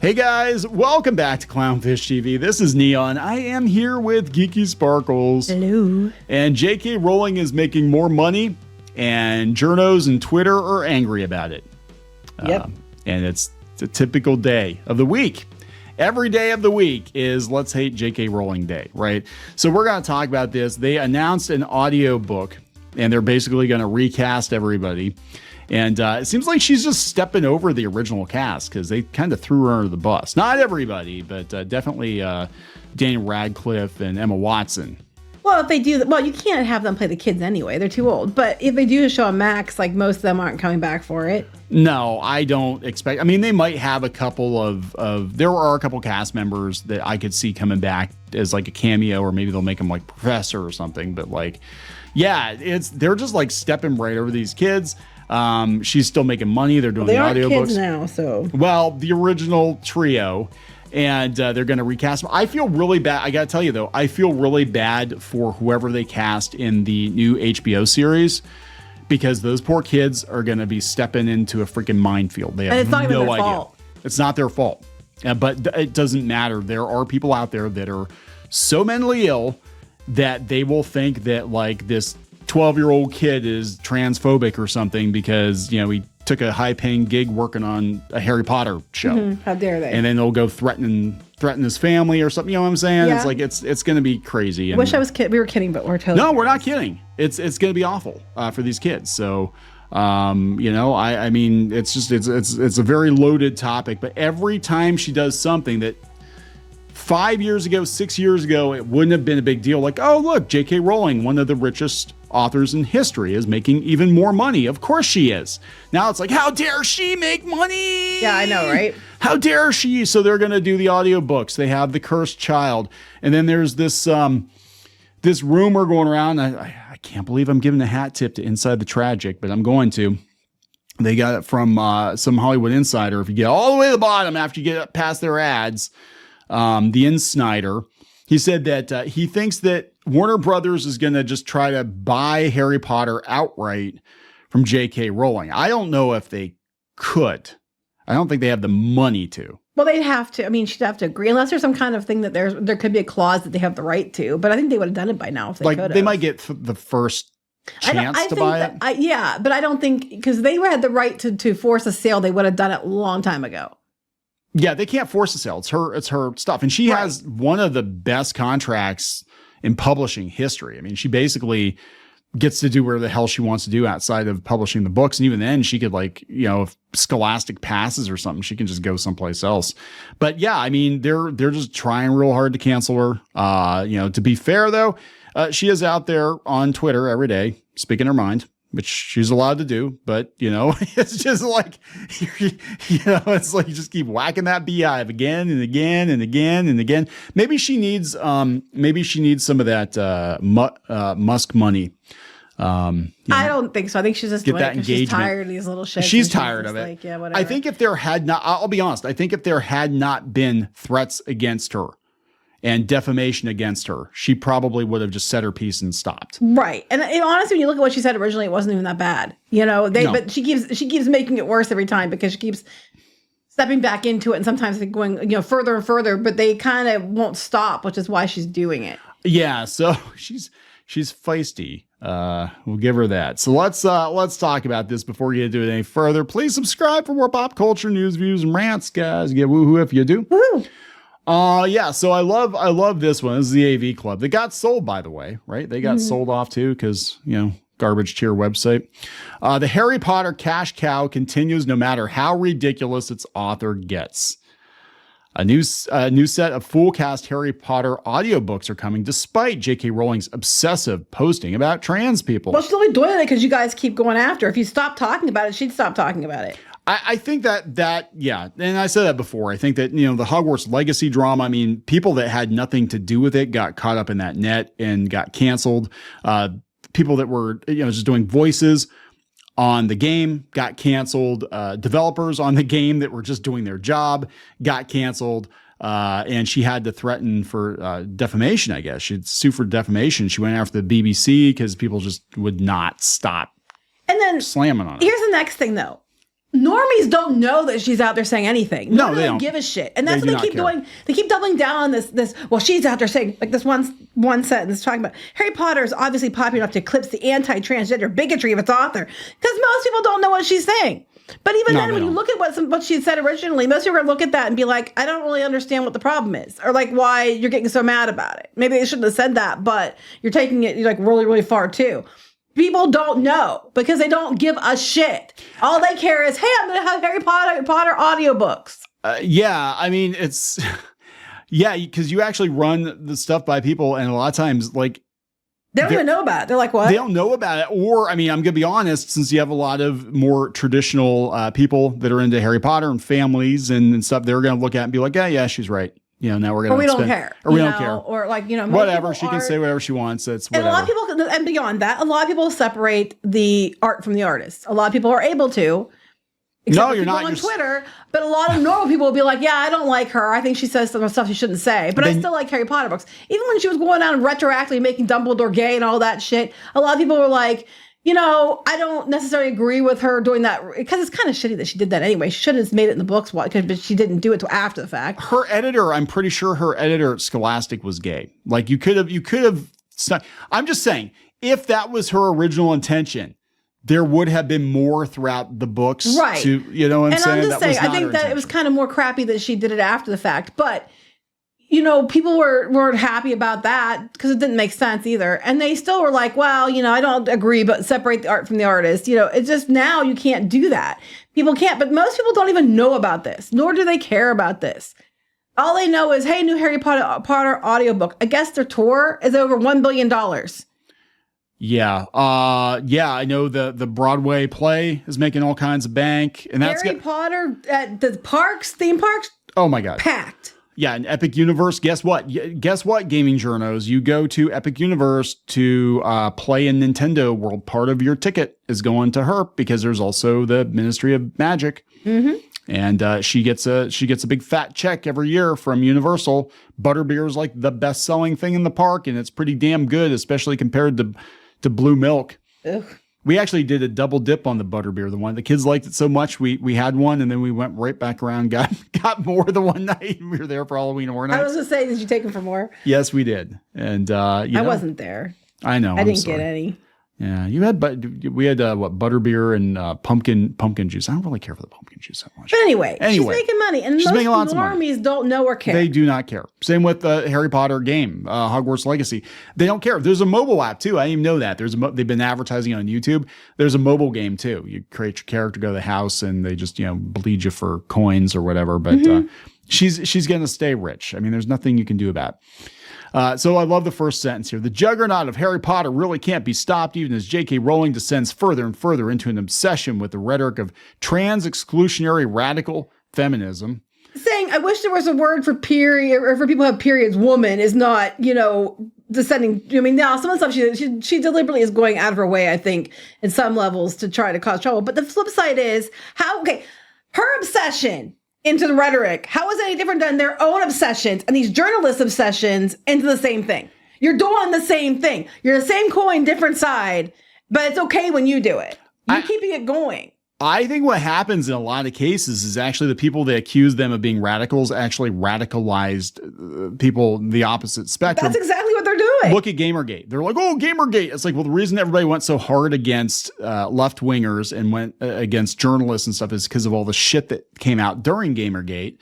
Hey guys, welcome back to Clownfish TV. This is Kneon. I am here with Geeky Sparkles. Hello. And J.K. Rowling is making more money, and Journos and Twitter are angry about it. Yep. And it's a typical day of the week. Every day of the week is Let's Hate J.K. Rowling Day, right? So we're going to talk about this. They announced an audio book, and they're basically going to recast everybody. And it seems like she's just stepping over the original cast because they kind of threw her under the bus. Not everybody, but definitely Daniel Radcliffe and Emma Watson. Well, if they do, well, you can't have them play the kids anyway. They're too old. But if they do a show on Max, like most of them aren't coming back for it. No, I don't expect. I mean, they might have a couple of there are a couple cast members that I could see coming back as like a cameo, or maybe they'll make them like Professor or something. But like, yeah, they're just like stepping right over these kids. She's still making money. They're doing the audiobooks kids now, so well, the original trio, and they're going to recast them. I feel really bad. I got to tell you though, I feel really bad for whoever they cast in the new HBO series, because those poor kids are going to be stepping into a freaking minefield. They have and it's not even no their idea. fault. It's not their fault, but it doesn't matter. There are people out there that are so mentally ill that they will think that like this 12-year-old kid is transphobic or something because, you know, he took a high-paying gig working on a Harry Potter show. Mm-hmm. How dare they? And then they'll go threaten his family or something. You know what I'm saying? Yeah. It's like it's going to be crazy. And Wish I was kidding. We were kidding, but we're totally. No, we're not kidding. It's going to be awful for these kids. So, you know, I mean, it's just it's a very loaded topic. But every time she does something that 5 years ago, 6 years ago, it wouldn't have been a big deal. Like, oh, look, J.K. Rowling, one of the richest authors in history, is making even more money. Of course she is. Now it's like, how dare she make money? Yeah, I know, right? How dare she? So they're going to do the audiobooks. They have The Cursed Child. And then there's this this rumor going around. I can't believe I'm giving a hat tip to Inside the Tragic, but I'm going to. They got it from some Hollywood insider. If you get all the way to the bottom after you get past their ads, the Insnider, he said that he thinks that Warner Brothers is going to just try to buy Harry Potter outright from J.K. Rowling. I don't know if they could. I don't think they have the money to. Well, they'd have to. I mean, she'd have to agree, unless there's some kind of thing that there could be a clause that they have the right to. But I think they would have done it by now if they could have. They might get the first chance to buy it. Yeah, but I don't think, because they had the right to force a sale, they would have done it a long time ago. Yeah, they can't force a sale. It's her stuff. And she has one of the best contracts in publishing history. I mean, she basically gets to do whatever the hell she wants to do outside of publishing the books. And even then she could, like, you know, if Scholastic passes or something, she can just go someplace else. But yeah, I mean, they're just trying real hard to cancel her. You know, to be fair though, she is out there on Twitter every day speaking her mind, which she's allowed to do, but you know, it's just like, you know, it's like you just keep whacking that beehive again and again and again and again. Maybe she needs some of that Musk money. I don't think so. I think she's just doing it because she's tired of these little shits. She's tired of it. Like, yeah, whatever. I think if there had not, I'll be honest, I think if there had not been threats against her and defamation against her, she probably would have just said her piece and stopped. Right. And honestly, when you look at what she said originally, it wasn't even that bad. You know, but she keeps making it worse every time because she keeps stepping back into it, and sometimes going, you know, further and further, but they kind of won't stop, which is why she's doing it. Yeah, so she's feisty. We'll give her that. So let's talk about this before we get into it any further. Please subscribe for more pop culture news, views, and rants, guys. Get woohoo if you do. Woo! Yeah, so I love this one. This is the AV Club. They got sold, by the way, right? They got sold off too, because, you know, garbage tier website. The Harry Potter cash cow continues no matter how ridiculous its author gets. A new set of full cast Harry Potter audiobooks are coming despite J.K. Rowling's obsessive posting about trans people. Well, she's only doing it because you guys keep going after her. If you stop talking about it, she'd stop talking about it. I think that, yeah, and I said that before. I think that, you know, the Hogwarts Legacy drama, I mean, people that had nothing to do with it got caught up in that net and got canceled. People that were, you know, just doing voices on the game got canceled. Developers on the game that were just doing their job got canceled. And she had to threaten for defamation, I guess. She'd sue for defamation. She went after the BBC because people just would not stop and then slamming on it. Here's the next thing, though. normies don't know that she's out there saying anything. No, they don't give a shit. And that's They what do they keep not care. doing. They keep doubling down on this, well, she's out there saying, like this one sentence talking about Harry Potter is obviously popular enough to eclipse the anti-transgender bigotry of its author. Because most people don't know what she's saying. But even then, when you look at what she had said originally, most people are going to look at that and be like, I don't really understand what the problem is, or like why you're getting so mad about it. Maybe they shouldn't have said that, but you're taking it like really, really far too. People don't know because they don't give a shit. All they care is, hey, I'm going to have Harry Potter audiobooks. Yeah, I mean, it's yeah, because you actually run the stuff by people, and a lot of times, like, they don't even know about it. They're like, what? They don't know about it. Or, I mean, I'm going to be honest, since you have a lot of more traditional people that are into Harry Potter and families and stuff, they're going to look at it and be like, yeah, she's right. You know, now we're going to. Or we don't care. Or we don't care. Or like, whatever. She can say whatever she wants. It's whatever. And a lot of people, and beyond that, a lot of people separate the art from the artist. A lot of people are able to. No, you're not on Twitter, but a lot of normal people will be like, yeah, I don't like her. I think she says some stuff she shouldn't say, but I still like Harry Potter books. Even when she was going out and retroactively making Dumbledore gay and all that shit, a lot of people were like, I don't necessarily agree with her doing that, because it's kind of shitty that she did that anyway. She should have made it in the books, but she didn't do it till after the fact. Her editor, I'm pretty sure her editor at Scholastic was gay. Like you could have. I'm just saying, if that was her original intention, there would have been more throughout the books. Right. To, you know what I'm saying? I'm just saying, I think that it was kind of more crappy that she did it after the fact. But, people weren't happy about that because it didn't make sense either. And they still were like, well, I don't agree, but separate the art from the artist. It's just now you can't do that. People can't. But most people don't even know about this, nor do they care about this. All they know is, hey, new Harry Potter audiobook. I guess their tour is over $1 billion. Yeah. I know the Broadway play is making all kinds of bank, and that's Harry Potter at the theme parks. Oh my God. Packed. Yeah. And Epic Universe. Guess what? Gaming Journos. You go to Epic Universe to play in Nintendo World. Part of your ticket is going to her because there's also the Ministry of Magic. Mm-hmm. And she gets a big fat check every year from Universal. Butterbeer is like the best selling thing in the park, and it's pretty damn good, especially compared to blue milk. Ugh. We actually did a double dip on the butterbeer. The kids liked it so much, we had one, and then we went right back around, got more the one night. We were there for Halloween Horror Nights. I was going to say, did you take them for more? Yes, we did. And I wasn't there. I know. I didn't get any. Yeah, you had, but we had butterbeer and pumpkin juice. I don't really care for the pumpkin juice that much. But anyway, she's making money, and most normies don't know or care. They do not care. Same with the Harry Potter game, Hogwarts Legacy. They don't care. There's a mobile app too. I didn't even know that. They've been advertising on YouTube. There's a mobile game too. You create your character, go to the house, and they just bleed you for coins or whatever. But she's going to stay rich. I mean, there's nothing you can do about it. So I love the first sentence here. The juggernaut of Harry Potter really can't be stopped, even as J.K. Rowling descends further and further into an obsession with the rhetoric of trans-exclusionary radical feminism. Saying, I wish there was a word for period, or for people who have periods, woman is not, descending. I mean, now some of the stuff she deliberately is going out of her way, I think, in some levels to try to cause trouble. But the flip side is, her obsession into the rhetoric, how is it any different than their own obsessions and these journalists' obsessions into the same thing? You're doing the same thing. You're the same coin, different side, but it's okay when you do it. You're keeping it going. I think what happens in a lot of cases is actually the people that accuse them of being radicals actually radicalized people the opposite spectrum. That's exactly what they're doing. Look at Gamergate. They're like, oh, Gamergate. It's like, well, the reason everybody went so hard against left-wingers and went against journalists and stuff is because of all the shit that came out during Gamergate,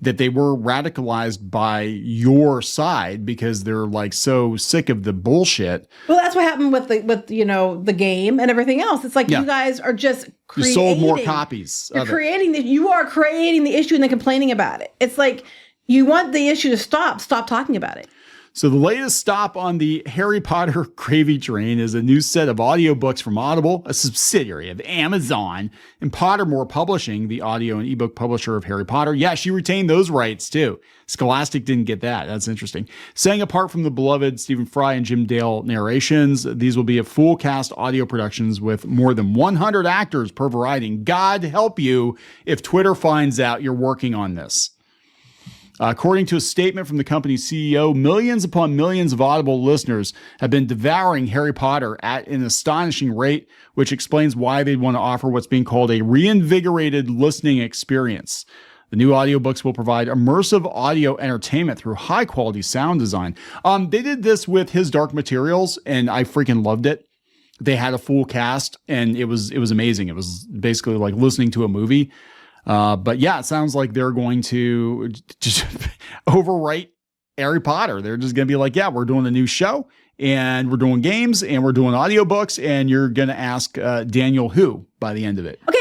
that they were radicalized by your side because they're like so sick of the bullshit. Well, that's what happened with the game and everything else. It's like you guys are just creating. You sold more copies. You are creating the issue and then complaining about it. It's like you want the issue to stop. Stop talking about it. So the latest stop on the Harry Potter gravy train is a new set of audiobooks from Audible, a subsidiary of Amazon, and Pottermore Publishing, the audio and ebook publisher of Harry Potter. Yeah, she retained those rights too. Scholastic didn't get that. That's interesting. Saying apart from the beloved Stephen Fry and Jim Dale narrations, these will be a full cast audio productions with more than 100 actors per variety. God help you if Twitter finds out you're working on this. According to a statement from the company's CEO, millions upon millions of Audible listeners have been devouring Harry Potter at an astonishing rate, which explains why they'd want to offer what's being called a reinvigorated listening experience. The new audiobooks will provide immersive audio entertainment through high-quality sound design. They did this with His Dark Materials, and I freaking loved it. They had a full cast, and it was amazing. It was basically like listening to a movie. But yeah, it sounds like they're going to just overwrite Harry Potter. They're just going to be like, yeah, we're doing a new show, and we're doing games, and we're doing audiobooks, and you're going to ask Daniel who by the end of it. Okay,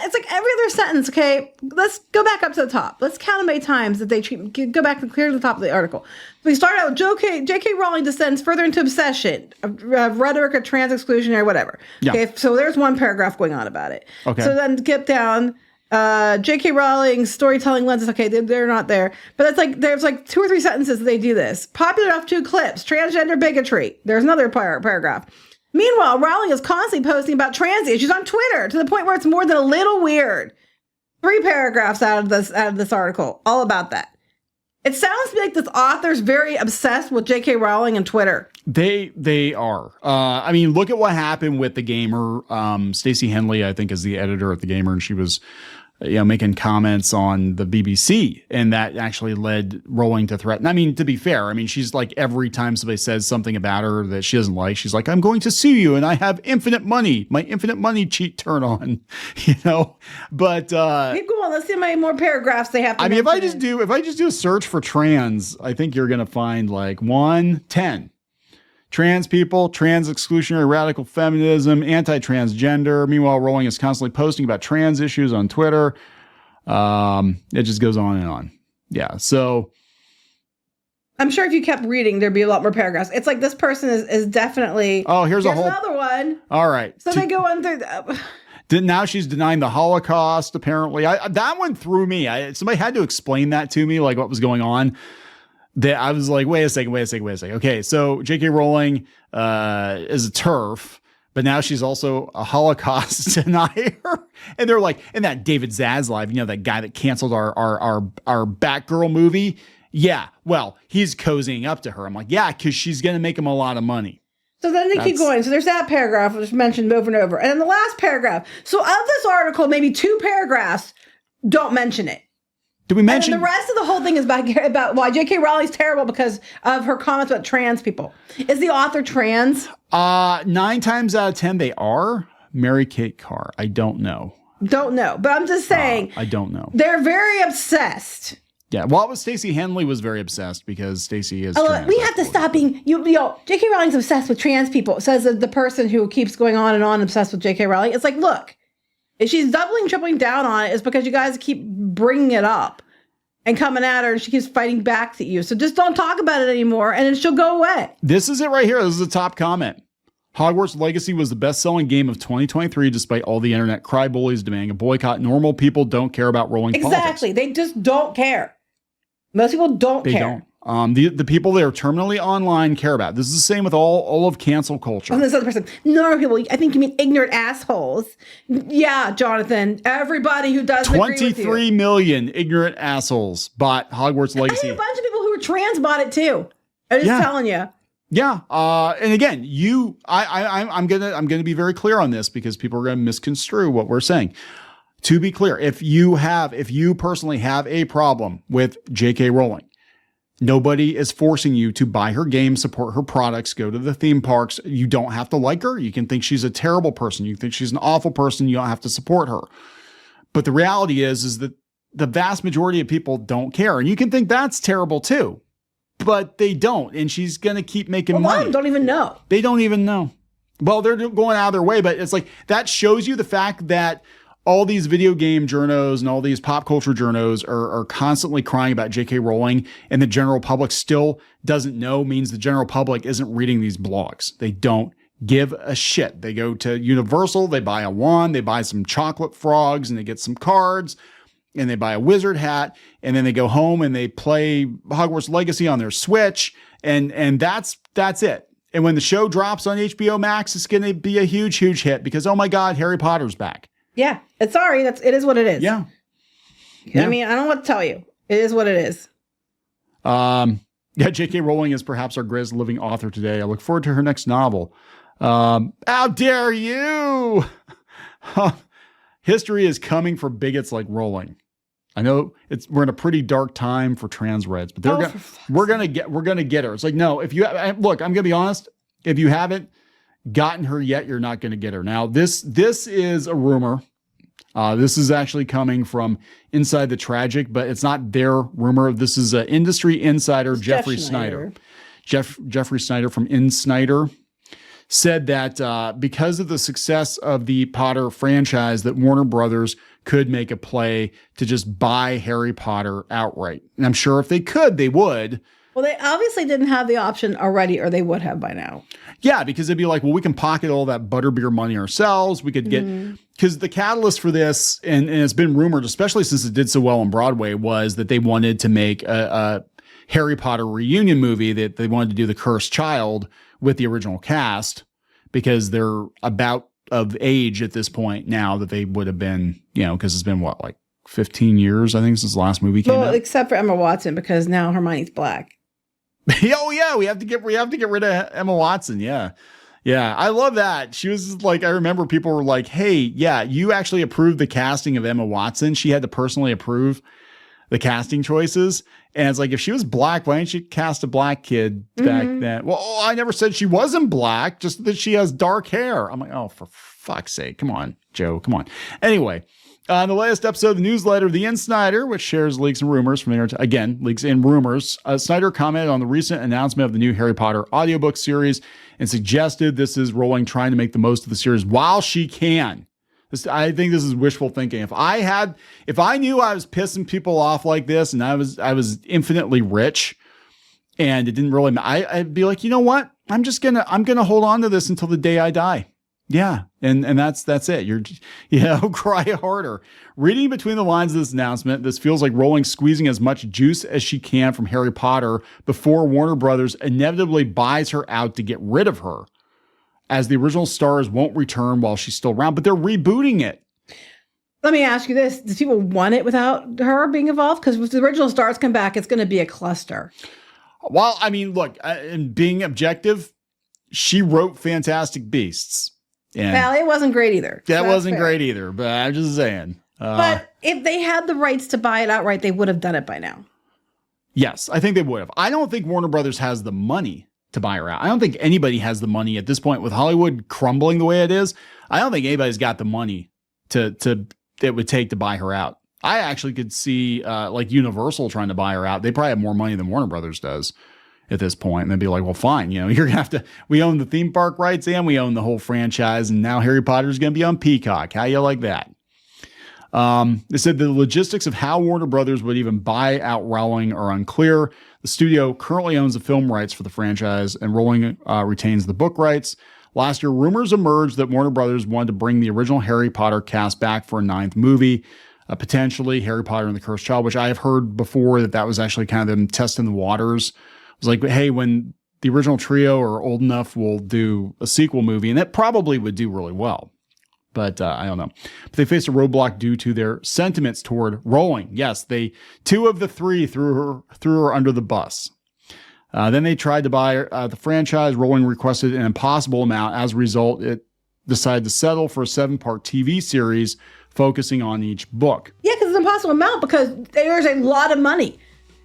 it's like every other sentence, okay? Let's go back up to the top. Let's count how many times that they go back and clear to the top of the article. We start out with J.K. Rowling descends further into obsession, rhetoric of trans exclusionary, whatever. Yeah. Okay, so there's one paragraph going on about it. Okay. So then get down, J.K. Rowling's storytelling lenses, okay, they're not there. But it's like, there's like 2 or 3 sentences that they do this. Popular off 2 clips, transgender bigotry. There's another paragraph. Meanwhile, Rowling is constantly posting about trans issues on Twitter to the point where it's more than a little weird. 3 paragraphs out of this article, all about that. It sounds to me like this author's very obsessed with J.K. Rowling and Twitter. They are. I mean, look at what happened with The Gamer. Stacey Henley, I think, is the editor at The Gamer, and she was making comments on the BBC, and that actually led Rowling to threaten. I mean, to be fair, I mean, she's like, every time somebody says something about her that she doesn't like, she's like, I'm going to sue you, and I have infinite money. My infinite money cheat turn on, But keep going. Let's see how many more paragraphs they have to. I mean, if I just do a search for trans, I think you're gonna find like 10. Trans people, trans exclusionary radical feminism, anti-transgender. Meanwhile, Rowling is constantly posting about trans issues on Twitter. It just goes on and on. Yeah. So I'm sure if you kept reading, there'd be a lot more paragraphs. It's like this person is definitely. Oh, here's another one. All right. So they go on through. Now she's denying the Holocaust. Apparently, that one threw me. Somebody had to explain that to me, like what was going on. That I was like, wait a second. Okay, so J.K. Rowling is a TERF, but now she's also a Holocaust denier. And they're like, and that David Zaslav, that guy that canceled our Batgirl movie. Yeah, well, he's cozying up to her. I'm like, yeah, because she's going to make him a lot of money. So then they keep going. So there's that paragraph which mentioned over and over. And then the last paragraph. So of this article, maybe 2 paragraphs don't mention it. Did we mention? And the rest of the whole thing is about why J.K. Rowling's terrible because of her comments about trans people. Is the author trans? 9 times out of 10 they are. Mary Kate Carr. I don't know. Don't know. But I'm just saying. I don't know. They're very obsessed. Yeah. Well, Stacey Henley was very obsessed because Stacey is trans. We have to stop being, J.K. Rowling's obsessed with trans people, says the person who keeps going on and on obsessed with J.K. Rowling. It's like, look. If she's tripling down on it, it's because you guys keep bringing it up and coming at her, and she keeps fighting back at you. So just don't talk about it anymore, and then she'll go away. This is it right here. This is the top comment. Hogwarts Legacy was the best-selling game of 2023, despite all the internet cry bullies demanding a boycott. Normal people don't care about Rowling politics. Exactly. They just don't care. Most people don't care. They don't. The people that are terminally online care about. This is the same with all of cancel culture. And this other person, normal people, I think you mean ignorant assholes. Yeah, Jonathan, everybody who does 23 million ignorant assholes bought Hogwarts Legacy. I think a bunch of people who are trans bought it too. I'm just telling you. Yeah. And again, I'm gonna be very clear on this because people are gonna misconstrue what we're saying. To be clear, if you personally have a problem with J.K. Rowling, nobody is forcing you to buy her game, support her products, go to the theme parks. You don't have to like her. You can think she's a terrible person. You think she's an awful person. You don't have to support her. But the reality is that the vast majority of people don't care. And you can think that's terrible too, but they don't. And she's going to keep making money. A lot of them don't even know. They don't even know. Well, they're going out of their way, but it's like that shows you the fact that all these video game journos and all these pop culture journos are constantly crying about J.K. Rowling, and the general public still doesn't know, means the general public isn't reading these blogs. They don't give a shit. They go to Universal, they buy a wand, they buy some chocolate frogs, and they get some cards, and they buy a wizard hat, and then they go home and they play Hogwarts Legacy on their Switch, and that's it. And when the show drops on HBO Max, it's going to be a huge, huge hit because, oh my God, Harry Potter's back. Yeah, it is what it is. Yeah. I mean, I don't know what to tell you. It is what it is. Yeah, J.K. Rowling is perhaps our greatest living author today. I look forward to her next novel. How dare you? History is coming for bigots like Rowling. I know we're in a pretty dark time for trans rights, but we're gonna get her. It's like, no, look, I'm gonna be honest. If you haven't gotten her yet, you're not gonna get her. Now, this is a rumor. This is actually coming from Inside the Tragic, but it's not their rumor. This is an industry insider, Jeffrey Snyder. Jeffrey Snyder from InSnyder said that because of the success of the Potter franchise, that Warner Brothers could make a play to just buy Harry Potter outright. And I'm sure if they could, they would. Well, they obviously didn't have the option already, or they would have by now. Yeah, because they'd be like, well, we can pocket all that butterbeer money ourselves. We could get, because the catalyst for this, and it's been rumored, especially since it did so well on Broadway, was that they wanted to make a Harry Potter reunion movie, that they wanted to do The Cursed Child with the original cast, because they're about of age at this point now that they would have been, because it's been what, like 15 years, I think, since the last movie came out. Except for Emma Watson, because now Hermione's black. Oh yeah, we have to get rid of Emma Watson. Yeah. I love that. She was like, I remember people were like, hey, yeah, you actually approved the casting of Emma Watson. She had to personally approve the casting choices. And it's like, if she was black, why didn't you cast a black kid back then? Well, I never said she wasn't black, just that she has dark hair. I'm like, oh, for fuck's sake. Come on, Joe. Come on. Anyway, in the latest episode of the newsletter, The InSnyder, which shares leaks and rumors from leaks and rumors, Snyder commented on the recent announcement of the new Harry Potter audiobook series and suggested this is Rowling trying to make the most of the series while she can. I think this is wishful thinking. If I knew I was pissing people off like this, and I was infinitely rich, and it didn't really, I'd be like, you know what? I'm gonna hold on to this until the day I die. Yeah. And that's it. Cry harder. Reading between the lines of this announcement, this feels like Rowling squeezing as much juice as she can from Harry Potter before Warner Brothers inevitably buys her out to get rid of her, as the original stars won't return while she's still around, but they're rebooting it. Let me ask you this. Do people want it without her being involved? Because if the original stars come back, it's going to be a cluster. Well, I mean, look, in being objective, she wrote Fantastic Beasts. Well, it wasn't great either. That wasn't great either, but I'm just saying. But if they had the rights to buy it outright, they would have done it by now. Yes, I think they would have. I don't think Warner Brothers has the money to buy her out. I don't think anybody has the money at this point with Hollywood crumbling the way it is. I don't think anybody's got the money that would take to buy her out. I actually could see like Universal trying to buy her out. They probably have more money than Warner Brothers does at this point. And they'd be like, well, fine, you're gonna have to, we own the theme park rights and we own the whole franchise. And now Harry Potter's going to be on Peacock. How you like that? They said the logistics of how Warner Brothers would even buy out Rowling are unclear. The studio currently owns the film rights for the franchise, and Rowling retains the book rights. Last year, rumors emerged that Warner Brothers wanted to bring the original Harry Potter cast back for a 9th movie, potentially Harry Potter and the Cursed Child, which I have heard before that was actually kind of them testing the waters. It was like, hey, when the original trio are old enough, we'll do a sequel movie, and that probably would do really well. But I don't know. But they faced a roadblock due to their sentiments toward Rowling. Yes, two of the three threw her under the bus. Then they tried to buy the franchise. Rowling requested an impossible amount. As a result, it decided to settle for a 7-part TV series focusing on each book. Yeah, because it's an impossible amount because there's a lot of money.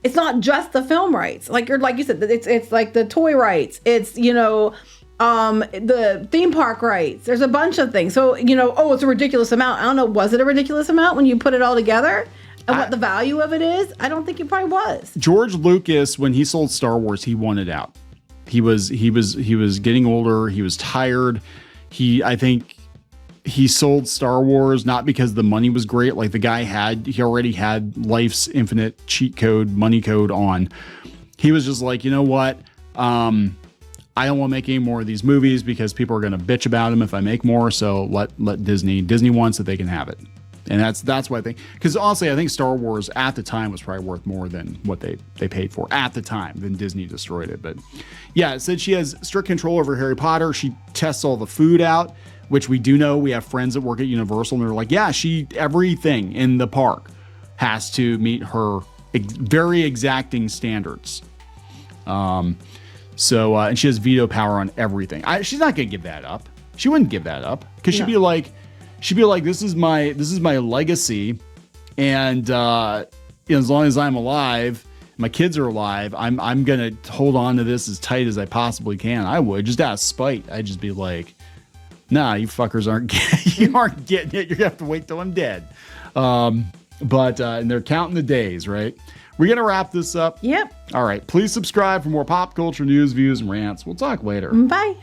It's not just the film rights. Like you said, it's like the toy rights. It's, the theme park rights. There's a bunch of things. So, it's a ridiculous amount. I don't know. Was it a ridiculous amount when you put it all together and what the value of it is? I don't think it probably was. George Lucas, when he sold Star Wars, he wanted out. He was getting older. He was tired. I think he sold Star Wars not because the money was great. Like the guy he already had life's infinite cheat code, money code on. He was just like, you know what? I don't want to make any more of these movies because people are going to bitch about them if I make more. So let Disney wants it, they can have it. And that's what I think. Because honestly, I think Star Wars at the time was probably worth more than what they paid for at the time. Then Disney destroyed it. But yeah, it said she has strict control over Harry Potter. She tests all the food out, which we do know. We have friends that work at Universal and they're like, yeah, everything in the park has to meet her very exacting standards. So and she has veto power on everything. She's not gonna give that up. She wouldn't give that up because she'd be like, this is my legacy, and as long as I'm alive, my kids are alive, I'm gonna hold on to this as tight as I possibly can. I would, just out of spite. I'd just be like, nah, you fuckers aren't getting it. You're gonna have to wait till I'm dead. But and they're counting the days, right? We're gonna wrap this up. Yep. All right. Please subscribe for more pop culture news, views, and rants. We'll talk later. Bye.